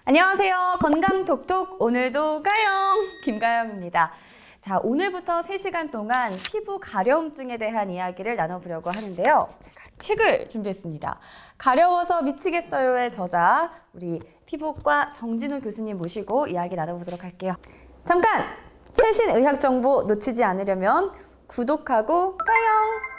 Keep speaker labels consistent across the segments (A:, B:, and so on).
A: 안녕하세요. 건강톡톡 오늘도 가영 김가영입니다. 자, 오늘부터 3시간 동안 피부 가려움증에 대한 이야기를 나눠보려고 하는데요. 제가 책을 준비했습니다. 가려워서 미치겠어요의 저자 우리 피부과 정진우 교수님 모시고 이야기 나눠보도록 할게요. 잠깐! 최신 의학 정보 놓치지 않으려면 구독하고 가영!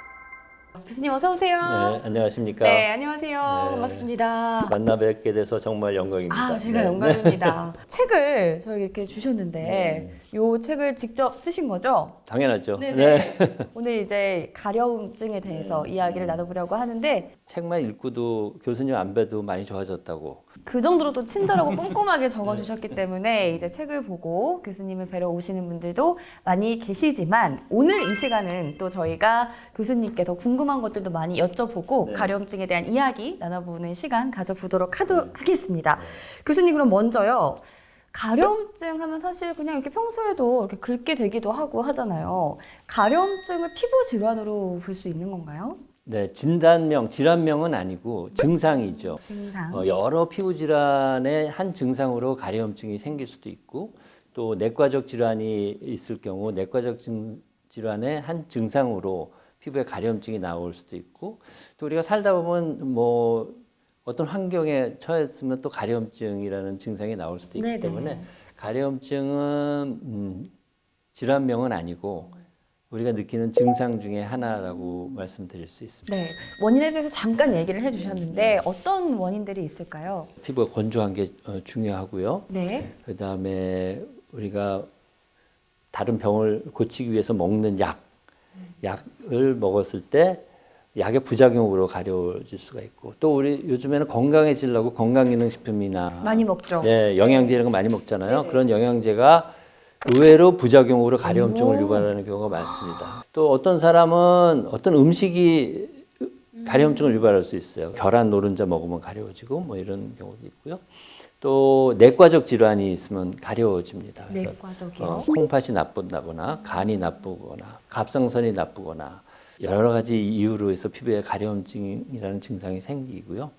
A: 교수님 어서 오세요.
B: 네, 안녕하십니까.
A: 네, 안녕하세요.
B: 네.
A: 반갑습니다.
B: 만나 뵙게 돼서 정말 영광입니다.
A: 제가
B: 네.
A: 영광입니다. 책을 저희 이렇게 주셨는데 이 책을 직접 쓰신 거죠?
B: 당연하죠.
A: 네네.
B: 네.
A: 오늘 이제 가려움증에 대해서 이야기를 나눠보려고 하는데
B: 책만 읽고도 교수님 안 뵈도 많이 좋아졌다고.
A: 그 정도로 또 친절하고 꼼꼼하게 적어주셨기 때문에 이제 책을 보고 교수님을 뵈러 오시는 분들도 많이 계시지만 오늘 이 시간은 또 저희가 교수님께 더 궁금한 것들도 많이 여쭤보고
B: 네.
A: 가려움증에 대한 이야기 나눠보는 시간 가져보도록 하겠습니다. 교수님 그럼 먼저요. 가려움증 하면 사실 그냥 이렇게 평소에도 이렇게 긁게 되기도 하고 하잖아요. 가려움증을 피부 질환으로 볼 수 있는 건가요?
B: 네, 진단명, 질환명은 아니고 증상이죠.
A: 증상.
B: 여러 피부 질환의 한 증상으로 가려움증이 생길 수도 있고 또 내과적 질환이 있을 경우 내과적 질환의 한 증상으로 피부에 가려움증이 나올 수도 있고 또 우리가 살다 보면 뭐 어떤 환경에 처했으면 또 가려움증이라는 증상이 나올 수도 있기
A: 네네.
B: 때문에 가려움증은 질환명은 아니고 우리가 느끼는 증상 중에 하나라고 말씀드릴 수 있습니다.
A: 네, 원인에 대해서 잠깐 얘기를 해주셨는데 어떤 원인들이 있을까요?
B: 피부가 건조한 게 중요하고요.
A: 네.
B: 그다음에 우리가 다른 병을 고치기 위해서 먹는 약을 먹었을 때 약의 부작용으로 가려워질 수가 있고 또 우리 요즘에는 건강해지려고 건강기능식품이나
A: 많이 먹죠.
B: 네, 영양제 이런 거 많이 먹잖아요.
A: 네네.
B: 그런 영양제가 의외로 부작용으로 가려움증을
A: 오.
B: 유발하는 경우가 많습니다. 또 어떤 사람은 어떤 음식이 가려움증을 유발할 수 있어요. 계란 노른자 먹으면 가려워지고 뭐 이런 경우도 있고요. 또 내과적 질환이 있으면 가려워집니다. 그래서
A: 내과적이요?
B: 콩팥이 나쁜다거나 간이 나쁘거나 갑상선이 나쁘거나 여러 가지 이유로 해서 피부에 가려움증이라는 증상이 생기고요.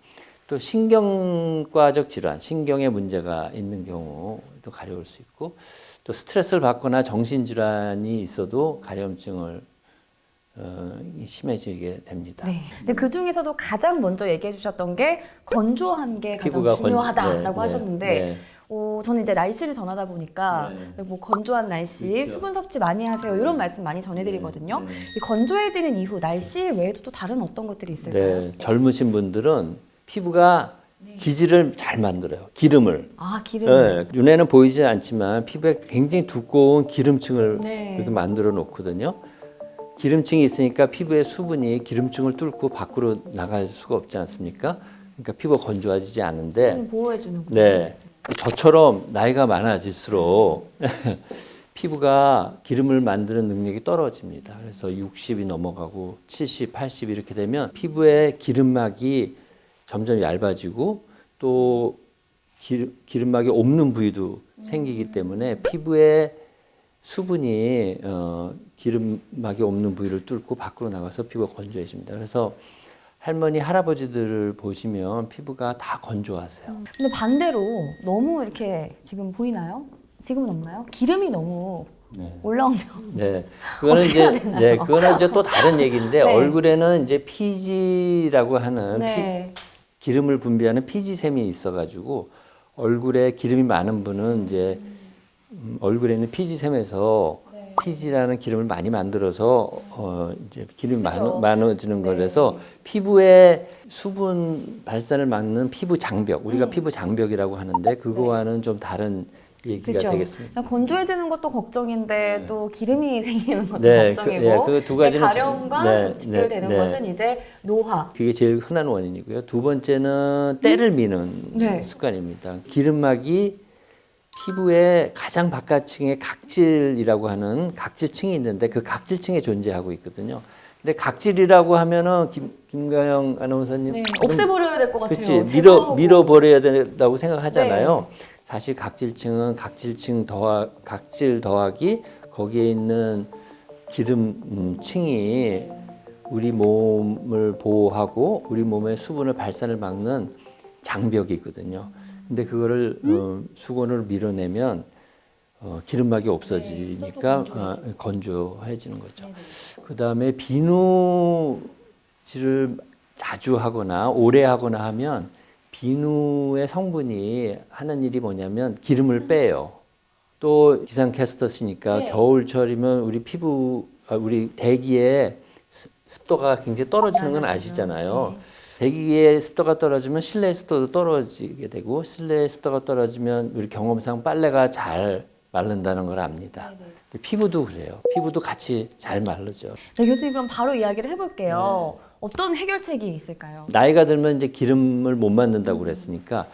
B: 또 신경과적 질환, 신경에 문제가 있는 경우도 가려울 수 있고 또 스트레스를 받거나 정신질환이 있어도 가려움증을 심해지게 됩니다.
A: 네. 근데 그 중에서도 가장 먼저 얘기해 주셨던 게 건조한 게 가장
B: 피부가
A: 중요하다라고 하셨는데
B: 네.
A: 저는 이제 날씨를 전하다 보니까 뭐 건조한 날씨,
B: 그렇죠.
A: 수분 섭취 많이 하세요. 이런 말씀 많이 전해드리거든요.
B: 네.
A: 이 건조해지는 이후 날씨 외에도 또 다른 어떤 것들이 있을까요?
B: 네, 젊으신 분들은 피부가 지지를 잘 만들어요. 기름을.
A: 아, 기름.
B: 네, 눈에는 보이지 않지만 피부에 굉장히 두꺼운 기름층을
A: 네.
B: 이렇게 만들어 놓거든요. 기름층이 있으니까 피부의 수분이 기름층을 뚫고 밖으로 나갈 수가 없지 않습니까? 그러니까 피부가 건조해지지 않은데,
A: 보호해주는군요.
B: 네, 저처럼 나이가 많아질수록 피부가 기름을 만드는 능력이 떨어집니다. 그래서 60이 넘어가고 70, 80 이렇게 되면 피부의 기름막이 점점 얇아지고 또 기름막이 없는 부위도 생기기 때문에 피부에 수분이 기름막이 없는 부위를 뚫고 밖으로 나가서 피부가 건조해집니다. 그래서 할머니, 할아버지들을 보시면 피부가 다 건조하세요.
A: 근데 반대로 너무 이렇게 지금 보이나요? 지금은 없나요? 기름이 너무
B: 네.
A: 올라오면
B: 네, 그거는
A: 어떻게 해야
B: 이제
A: 되나요?
B: 그거는 이제 또 다른 얘기인데
A: 네.
B: 얼굴에는 이제 피지라고 하는
A: 네.
B: 기름을 분비하는 피지샘이 있어가지고 얼굴에 기름이 많은 분은 이제 얼굴에 있는 피지샘에서 피지라는 기름을 많이 만들어서 이제 기름이
A: 그죠.
B: 많아지는
A: 네.
B: 거라서 피부에 수분 발산을 막는 피부 장벽, 우리가 피부 장벽이라고 하는데 그거와는 좀 다른 얘기가
A: 그렇죠.
B: 되겠습니다.
A: 건조해지는 것도 걱정인데 또 기름이 생기는 것도
B: 네,
A: 걱정이고
B: 그 두 가지는
A: 가려움과
B: 네,
A: 직결되는
B: 네,
A: 것은 이제 노화.
B: 그게 제일 흔한 원인이고요. 두 번째는 때를 미는
A: 네.
B: 습관입니다. 기름막이 피부의 가장 바깥층에 각질이라고 하는 각질층이 있는데 그 각질층에 존재하고 있거든요. 근데 각질이라고 하면은 김가영 아나운서님
A: 네. 없애버려야 될 것 같아요.
B: 그렇지
A: 제거하고.
B: 밀어버려야 된다고 생각하잖아요.
A: 네.
B: 사실 각질층은 각질 더하기 거기에 있는 기름층이 우리 몸을 보호하고 우리 몸의 수분을 발산을 막는 장벽이 있거든요. 근데 그거를 수건으로 밀어내면 기름막이 없어지니까 건조해지는 거죠. 그 다음에 비누질을 자주 하거나 오래 하거나 하면 비누의 성분이 하는 일이 뭐냐면 기름을 빼요. 또 기상캐스터시니까 겨울철이면 우리 우리 대기에 습도가 굉장히 떨어지는 건 아시잖아요. 대기의 습도가 떨어지면 실내 습도도 떨어지게 되고 실내 습도가 떨어지면 우리 경험상 빨래가 잘 마른다는 걸 압니다. 피부도 그래요. 피부도 같이 잘 마르죠.
A: 네, 교수님 그럼 바로 이야기를 해볼게요. 어떤 해결책이 있을까요?
B: 나이가 들면 이제 기름을 못 만든다고 그랬으니까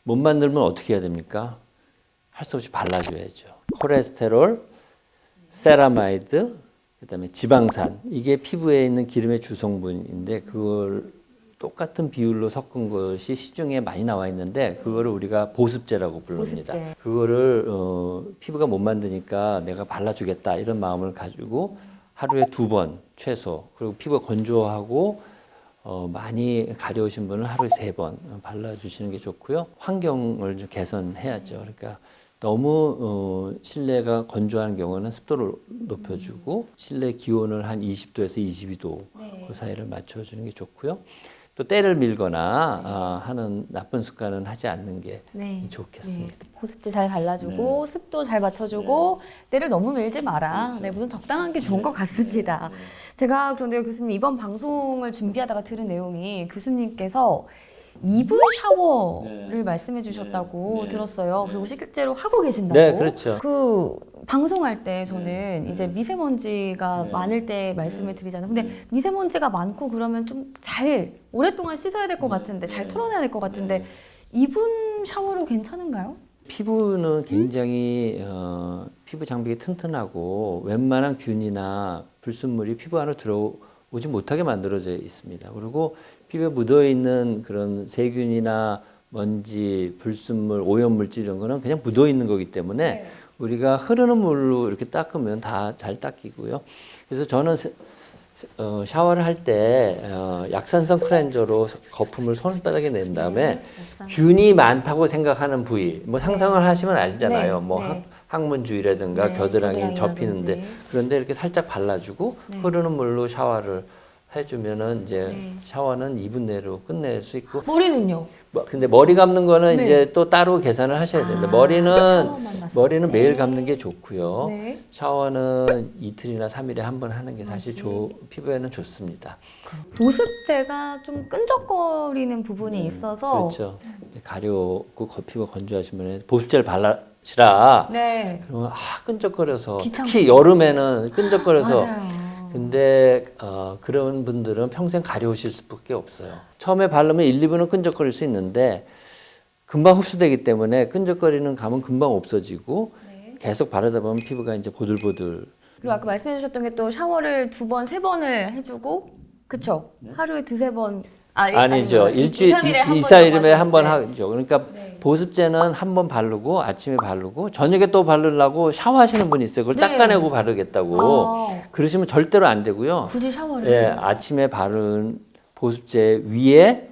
B: 못 만들면 어떻게 해야 됩니까? 할 수 없이 발라줘야죠. 콜레스테롤, 세라마이드, 그다음에 지방산 이게 피부에 있는 기름의 주성분인데 그걸 똑같은 비율로 섞은 것이 시중에 많이 나와 있는데 그거를 우리가 보습제라고 부릅니다.
A: 보습제.
B: 그거를 피부가 못 만드니까 내가 발라주겠다 이런 마음을 가지고 하루에 2번 최소 그리고 피부가 건조하고 많이 가려우신 분은 하루에 3번 발라주시는 게 좋고요. 환경을 좀 개선해야죠. 그러니까 너무 실내가 건조한 경우는 습도를 높여주고 실내 기온을 한 20도에서 22도 그 사이를 맞춰주는 게 좋고요. 또 때를 밀거나 하는 나쁜 습관은 하지 않는 게 좋겠습니다.
A: 보습제 잘 발라주고 습도 잘 맞춰주고 때를 너무 밀지 마라. 네, 물론 적당한 게 좋은 것 같습니다. 제가 그런데요, 교수님 이번 방송을 준비하다가 들은 내용이 교수님께서 2분 샤워를 말씀해 주셨다고 들었어요. 그리고 실제로 하고 계신다고.
B: 네, 그렇죠.
A: 그 방송할 때 저는 이제 미세먼지가 많을 때 말씀을 드리잖아요. 근데 미세먼지가 많고 그러면 좀 잘 오랫동안 씻어야 될 것 같은데 잘 털어내야 될 것 같은데 2분 샤워로 괜찮은가요?
B: 피부는 굉장히 피부 장벽이 튼튼하고 웬만한 균이나 불순물이 피부 안으로 들어오지 못하게 만들어져 있습니다. 그리고 피부에 묻어 있는 그런 세균이나 먼지, 불순물, 오염물질 이런 거는 그냥 묻어 있는 거기 때문에 우리가 흐르는 물로 이렇게 닦으면 다 잘 닦이고요. 그래서 저는 샤워를 할 때 약산성 클렌저로 거품을 손바닥에 낸 다음에 균이 많다고 생각하는 부위, 뭐 상상을 하시면 아시잖아요. 항문 주위라든가 겨드랑이 접히는데 그런데 이렇게 살짝 발라주고 흐르는 물로 샤워를 해주면은 이제 샤워는 2분 내로 끝낼 수 있고.
A: 머리는요?
B: 근데 머리 감는 거는 이제 또 따로 계산을 하셔야 됩니다. 머리는 매일 감는 게 좋고요. 샤워는 이틀이나 3일에 한 번 하는 게 사실 피부에는 좋습니다.
A: 보습제가 좀 끈적거리는 부분이 있어서
B: 그렇죠. 이제 가렵고 피부가 건조하시면 보습제를 발라시라. 그러면 끈적거려서 특히 여름에는 끈적거려서.
A: 맞아요.
B: 근데 그런 분들은 평생 가려우실 수밖에 없어요. 처음에 바르면 1, 2분은 끈적거릴 수 있는데 금방 흡수되기 때문에 끈적거리는 감은 금방 없어지고 계속 바르다 보면 피부가 이제 보들보들.
A: 그리고 아까 말씀해 주셨던 게 또 샤워를 2번, 3번을 해주고 그쵸? 하루에 2-3번
B: 아니죠. 일주일, 2-4일에 한 번 하죠. 그러니까 보습제는 한 번 바르고 아침에 바르고 저녁에 또 바르려고 샤워하시는 분이 있어요. 그걸 닦아내고 바르겠다고. 그러시면 절대로 안 되고요.
A: 굳이 샤워를?
B: 아침에 바른 보습제 위에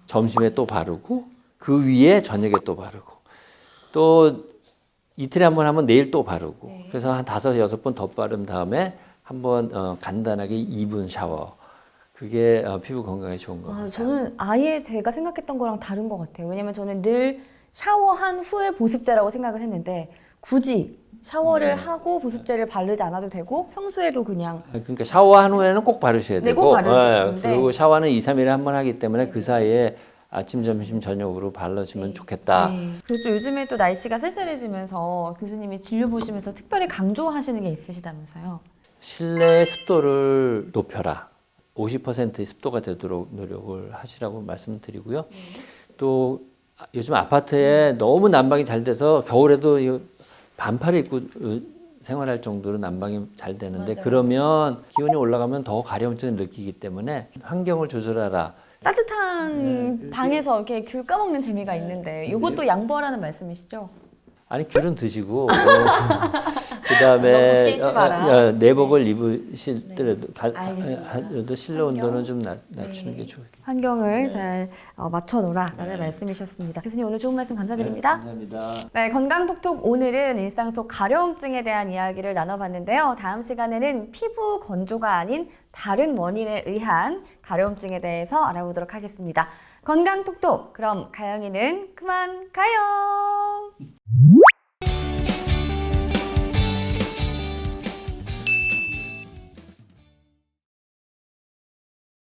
B: 점심에 또 바르고 그 위에 저녁에 또 바르고 또 이틀에 한 번 하면 내일 또 바르고 그래서 한 5-6번 더 바른 다음에 한번 간단하게 2분 샤워. 그게 피부 건강에 좋은 겁니다.
A: 저는 아예 제가 생각했던 거랑 다른 것 같아요. 왜냐면 저는 늘 샤워한 후에 보습제라고 생각을 했는데 굳이 샤워를 하고 보습제를 바르지 않아도 되고 평소에도 그냥
B: 그러니까 샤워한 후에는 꼭 바르셔야 되고
A: 꼭 바르시는데
B: 그리고 샤워는 2-3일에 한 번 하기 때문에 그 사이에 아침, 점심, 저녁으로 바르시면 좋겠다.
A: 그리고 또 요즘에 또 날씨가 쌀쌀해지면서 교수님이 진료 보시면서 특별히 강조하시는 게 있으시다면서요?
B: 실내 습도를 높여라. 50%의 습도가 되도록 노력을 하시라고 말씀드리고요. 또 요즘 아파트에 너무 난방이 잘 돼서 겨울에도 반팔 입고 생활할 정도로 난방이 잘 되는데 그러면 기온이 올라가면 더 가려움증을 느끼기 때문에 환경을 조절하라.
A: 따뜻한 방에서 이렇게 귤 까먹는 재미가 있는데 이것도 양보하라는 말씀이시죠?
B: 아니 귤은 드시고 그다음에
A: 너무 덥게 입지 마라.
B: 내복을 입으시더라도
A: 알겠습니다.
B: 실내 온도는 좀 낮추는 게 좋겠습니다.
A: 환경을 잘 맞춰놓으라라는 말씀이셨습니다. 교수님 오늘 좋은 말씀 감사드립니다.
B: 감사합니다.
A: 네, 건강톡톡 오늘은 일상 속 가려움증에 대한 이야기를 나눠봤는데요. 다음 시간에는 피부 건조가 아닌 다른 원인에 의한 가려움증에 대해서 알아보도록 하겠습니다. 건강톡톡, 그럼 가영이는 그만 가요.